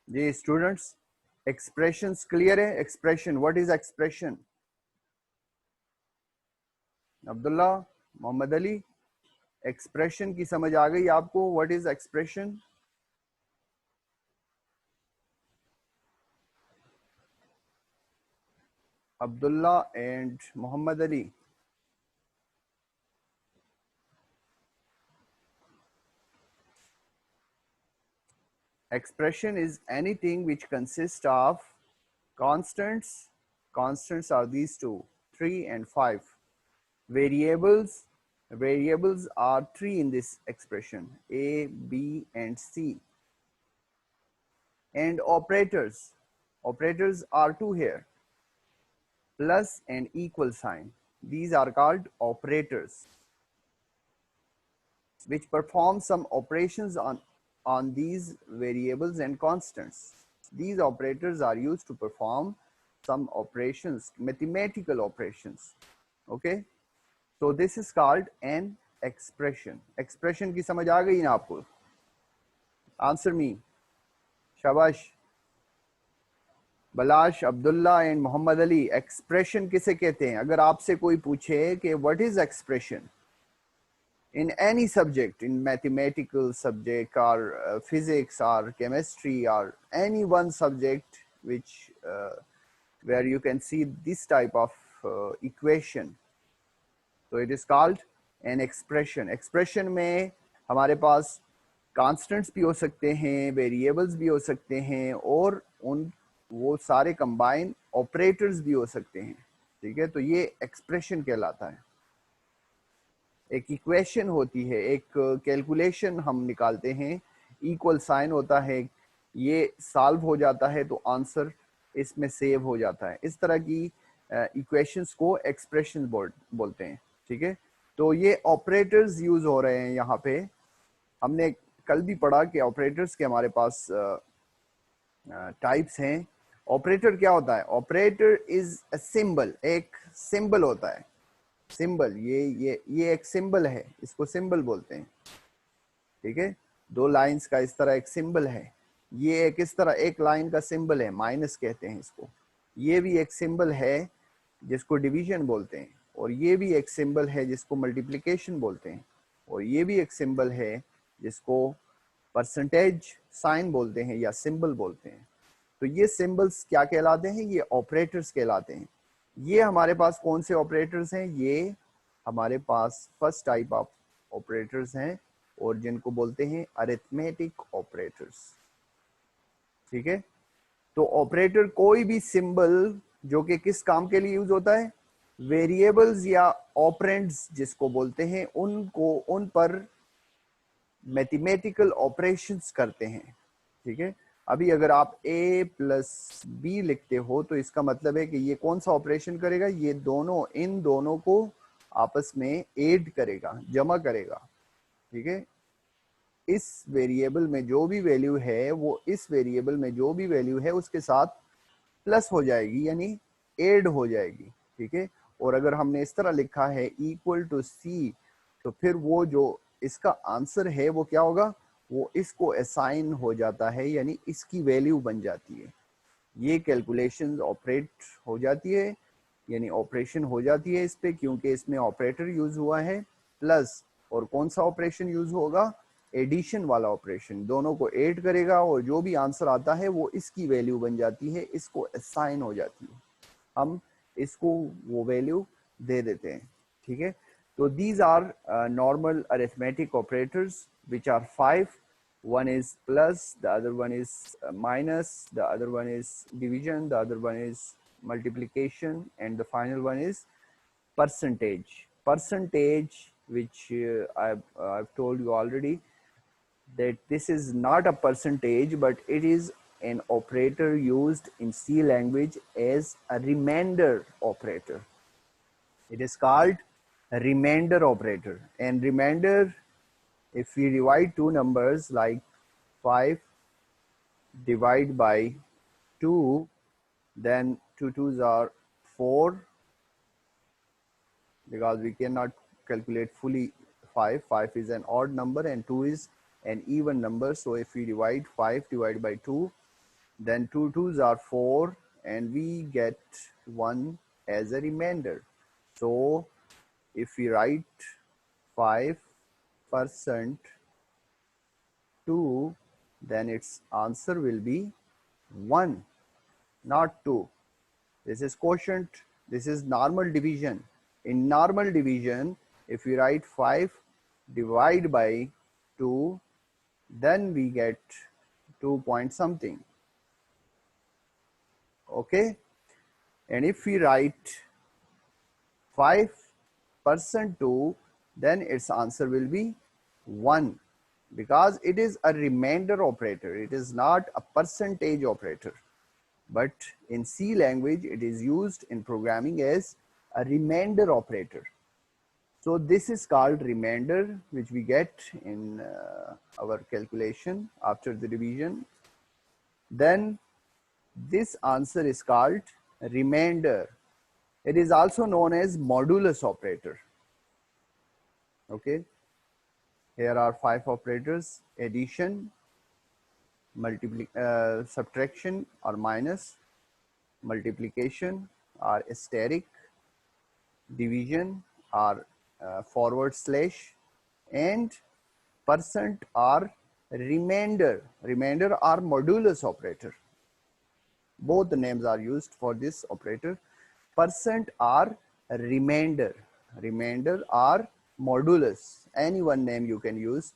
जी students, expressions clear है? Expression, what is expression? Abdullah, Mohammad Ali, expression की समझ आ गई आपको? What is expression? Abdullah and Mohammad Ali. Expression is anything which consists of constants. Constants are these two, 3 and 5. Variables. Variables are 3 in this expression, A, B, and C. And operators. Operators are 2 here, plus and equal sign. These are called operators, which perform some operations on these variables and constants. These operators are used to perform some operations, mathematical operations. Okay, so this is called an expression. Expression की समझ आ गई ना आपको? Answer me. शाबाश. बलाश, Abdullah and Mohammad Ali, expression किसे कहते हैं? अगर आपसे कोई पूछे कि what is expression in any subject, in mathematical subject or physics or chemistry or any one subject which where you can see this type of equation, so it is called an expression. Expression में हमारे पास constants भी हो सकते हैं, variables भी हो सकते हैं, और उन वो सारे combine operators भी हो सकते हैं. ठीक है, तो ये expression कहलाता है. एक इक्वेशन होती है, एक कैलकुलेशन हम निकालते हैं, इक्वल साइन होता है, ये सॉल्व हो जाता है तो आंसर इसमें सेव हो जाता है. इस तरह की इक्वेशंस को एक्सप्रेशन बोलते हैं. ठीक है, तो ये ऑपरेटर्स यूज हो रहे हैं यहाँ पे. हमने कल भी पढ़ा कि ऑपरेटर्स के हमारे पास टाइप्स हैं. ऑपरेटर क्या होता है? ऑपरेटर इज अ सिंबल, एक सिंबल होता है. सिंबल, ये एक सिंबल है, इसको सिंबल बोलते हैं. ठीक है, दो लाइंस का इस तरह एक सिंबल है. ये एक इस तरह एक लाइन का सिंबल है, माइनस कहते हैं इसको. ये भी एक सिंबल है जिसको डिवीजन बोलते हैं, और ये भी एक सिंबल है जिसको मल्टीप्लिकेशन बोलते हैं, और ये भी एक सिंबल है जिसको परसेंटेज साइन बोलते हैं या सिंबल बोलते हैं. तो ये सिंबल्स क्या कहलाते हैं? ये ऑपरेटर्स कहलाते हैं. ये हमारे पास कौन से ऑपरेटर्स हैं? ये हमारे पास फर्स्ट टाइप ऑफ ऑपरेटर्स हैं, और जिनको बोलते हैं अरिथमेटिक ऑपरेटर्स. ठीक है, तो ऑपरेटर कोई भी सिंबल जो कि किस काम के लिए यूज होता है? वेरिएबल्स या ऑपरेंड्स जिसको बोलते हैं, उनको उन पर मैथमेटिकल ऑपरेशंस करते हैं. ठीक है, अभी अगर आप a प्लस बी लिखते हो तो इसका मतलब है कि ये कौन सा ऑपरेशन करेगा? ये दोनों, इन दोनों को आपस में ऐड करेगा, जमा करेगा. ठीक है, इस वेरिएबल में जो भी वैल्यू है वो इस वेरिएबल में जो भी वैल्यू है उसके साथ प्लस हो जाएगी, यानी ऐड हो जाएगी. ठीक है, और अगर हमने इस तरह लिखा है इक्वल टू सी, तो फिर वो जो इसका आंसर है वो क्या होगा? वो इसको असाइन हो जाता है, यानी इसकी वैल्यू बन जाती है. ये कैलकुलेशन ऑपरेट हो जाती है, यानी ऑपरेशन हो जाती है इस पे, क्योंकि इसमें ऑपरेटर यूज हुआ है प्लस. और कौन सा ऑपरेशन यूज होगा? एडिशन वाला ऑपरेशन. दोनों को ऐड करेगा और जो भी आंसर आता है वो इसकी वैल्यू बन जाती है, इसको असाइन हो जाती है, हम इसको वो वैल्यू दे देते हैं. ठीक है, तो these are normal arithmetic operators which are 5. One is plus, the other one is minus, the other one is division, the other one is multiplication, and the final one is percentage. Percentage, which I've told you already that this is not a percentage, but it is an operator used in C language as a remainder operator. It is called a remainder operator. And remainder, if we divide two numbers like 5 divide by 2, then 2 2s are 4, because we cannot calculate fully 5. 5 is an odd number and 2 is an even number. So if we divide 5 divided by 2, then 2 2s are 4, and we get 1 as a remainder. So if we write 5% 2, then its answer will be 1, not 2. This is quotient, this is normal division. In normal division, if we write 5 divide by 2, then we get 2 point something. Okay, and if we write 5% 2, then its answer will be 1, because it is a remainder operator. It is not a percentage operator, but in C language it is used in programming as a remainder operator. So this is called remainder, which we get in our calculation after the division. Then this answer is called remainder. It is also known as modulus operator. Okay, here are 5 operators: addition, subtraction or minus, multiplication or asterisk, division or forward slash, and percent or remainder. Remainder or modulus operator. Both the names are used for this operator. Percent or remainder. Remainder or modulus. Any one name you can use.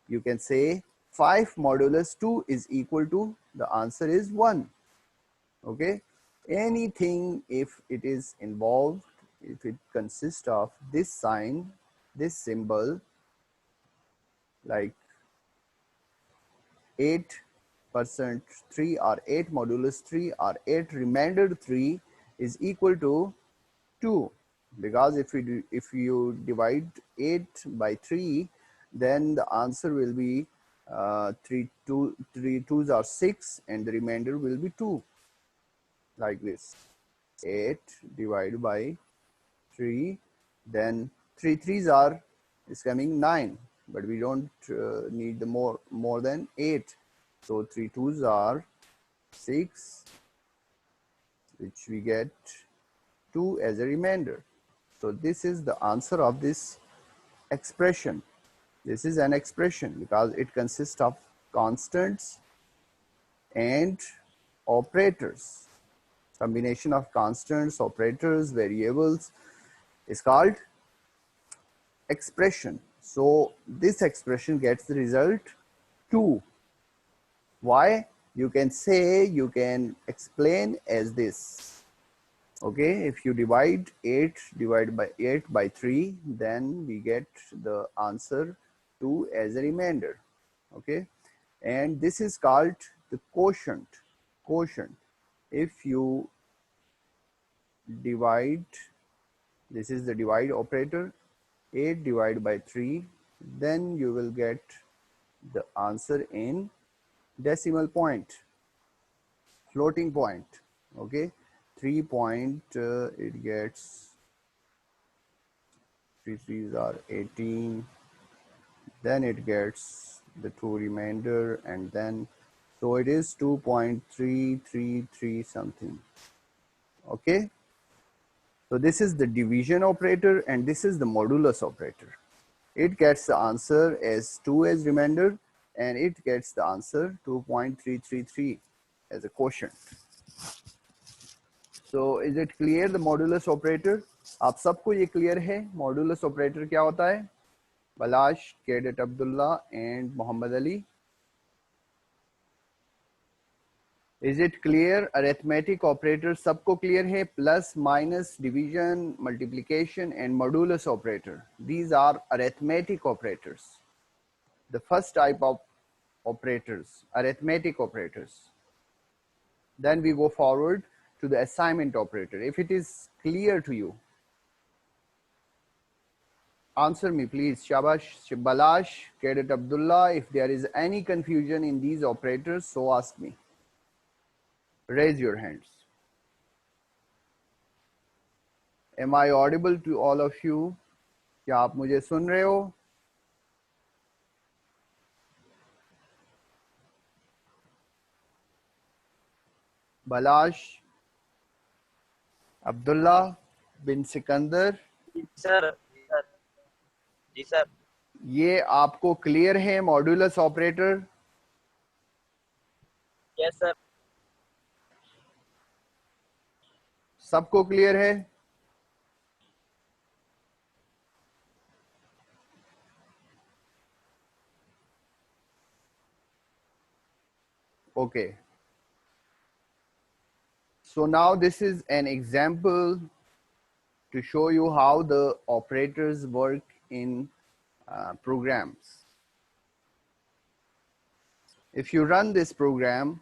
You can say 5 modulus 2 is equal to, the answer is 1. Okay. Anything if it is involved, if it consists of this sign, this symbol, like 8% 3 or 8 modulus 3 or 8 remainder 3 is equal to 2, because if you divide 8 by 3, then the answer will be 3 2s are 6, and the remainder will be 2, like this. 8 divided by 3, then 3 3s are is coming 9, but we don't need the more than 8. So 3 2s are 6, which we get 2 as a remainder. So this is the answer of this expression. This is an expression because it consists of constants and operators. Combination of constants, operators, variables is called expression. So this expression gets the result 2. Why? You can say, you can explain as this. Okay, if you divide 8 by 3, then we get the answer 2 as a remainder. Okay, and this is called the quotient. Quotient. If you divide, this is the divide operator, 8 divided by 3, then you will get the answer in decimal point, floating point. Okay, 3 point, it gets 3 3s are 18, then it gets the 2 remainder, and then so it is 2.333 something. Okay, so this is the division operator and this is the modulus operator. It gets the answer as 2 as remainder, and it gets the answer 2.333 as a quotient. So is it clear the modulus operator? आप सबको ये clear है modulus operator क्या होता है? Balash, Cadet Abdullah and Muhammad Ali. Is it clear? Arithmetic operators सबको clear है? Plus, minus, division, multiplication and modulus operator. These are arithmetic operators. The first type of operators, arithmetic operators. Then we go forward to the assignment operator. If it is clear to you, answer me please. Shabash, Balash, Cadet Abdullah. If there is any confusion in these operators, so ask me. Raise your hands. Am I audible to all of you? क्या आप मुझे सुन रहे हो? बलाश अब्दुल्ला बिन सिकंदर। जी sir, जी sir, जी sir. ये आपको clear है modulus operator? Yes sir. सबको clear है? Okay. So now this is an example to show you how the operators work in programs. If you run this program,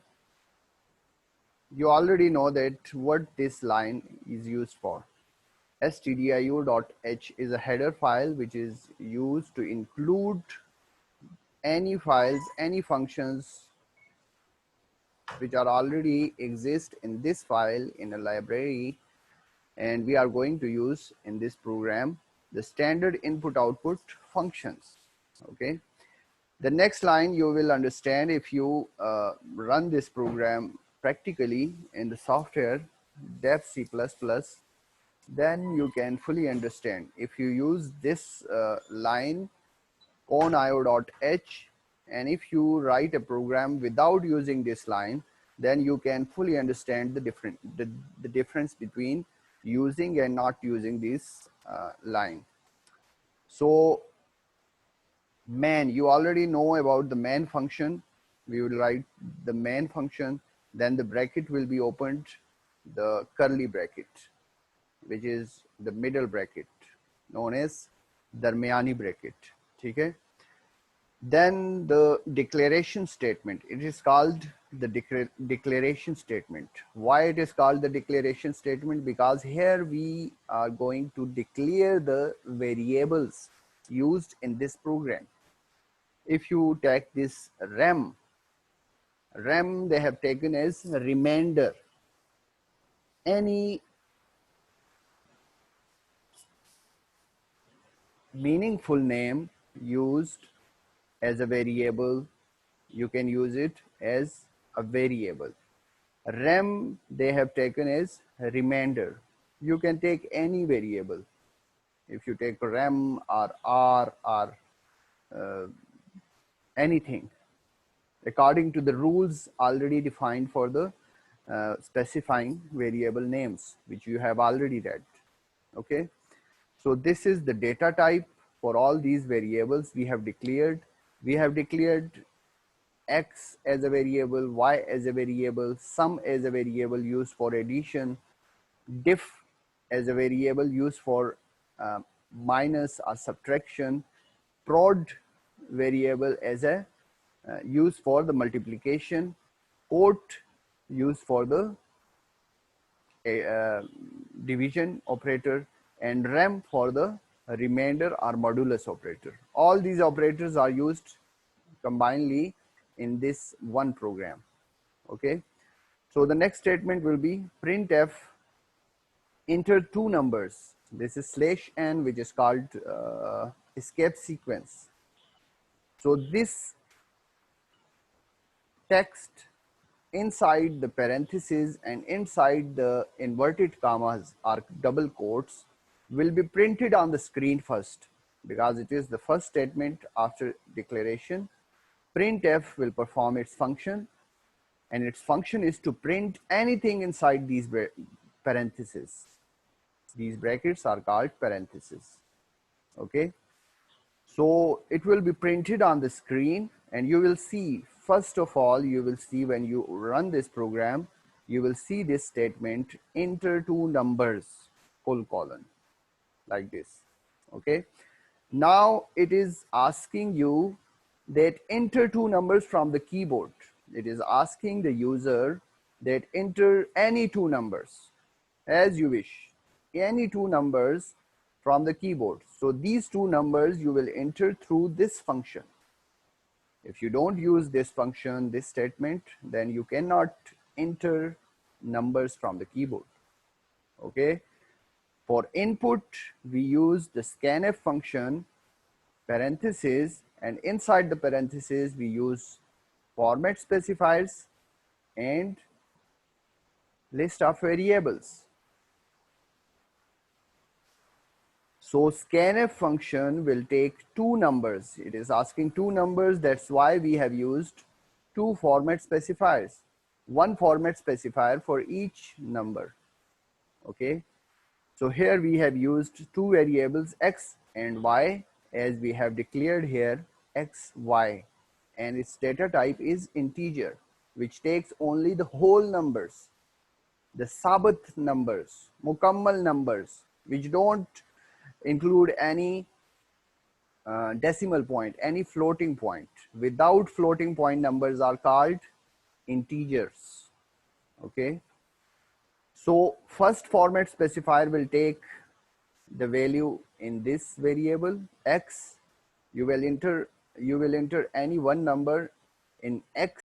you already know that what this line is used for. stdio.h is a header file which is used to include any files, any functions which are already exist in this file in a library, and we are going to use in this program the standard input output functions. Okay, the next line you will understand if you run this program practically in the software dev C++, then you can fully understand. If you use this line conio.h, and if you write a program without using this line, then you can fully understand the difference between using and not using this line. So main, you already know about the main function. We will write the main function, then the bracket will be opened, the curly bracket, which is the middle bracket known as darmiyani bracket. Okay. Then the declaration statement, it is called the declaration statement. Why it is called the declaration statement? Because here we are going to declare the variables used in this program. If you take this rem they have taken as remainder. Any meaningful name used as a variable, you can use it as a variable. Rem they have taken as remainder. You can take any variable. If you take rem or r or anything, according to the rules already defined for the specifying variable names, which you have already read. Okay, so this is the data type for all these variables we have declared. We have declared x as a variable, y as a variable, sum as a variable used for addition, diff as a variable used for minus or subtraction, prod variable as a used for the multiplication, quote used for the division operator, and rem for the remainder or modulus operator. All these operators are used combinedly in this one program. Okay, so the next statement will be printf enter two numbers. This is /n, which is called escape sequence. So this text inside the parentheses and inside the inverted commas or double quotes will be printed on the screen first, because it is the first statement after declaration. Printf will perform its function, and its function is to print anything inside these parentheses. These brackets are called parentheses. Okay, so it will be printed on the screen, and you will see, first of all, you will see when you run this program, you will see this statement, enter two numbers, full colon, like this. Okay, now it is asking you that enter two numbers from the keyboard. It is asking the user that enter any two numbers as you wish, any two numbers from the keyboard. So these two numbers you will enter through this function. If you don't use this function, this statement, then you cannot enter numbers from the keyboard. Okay, for input we use the scanf function, parentheses, and inside the parentheses we use format specifiers and list of variables. So scanf function will take two numbers. It is asking two numbers. That's why we have used two format specifiers. One format specifier for each number. Okay. So here we have used two variables x and y, as we have declared here x, y, and its data type is integer, which takes only the whole numbers, the sabat numbers, mukammal numbers, which don't include any decimal point, any floating point. Without floating point numbers are called integers. Okay. So first format specifier will take the value in this variable x. You will enter any one number in x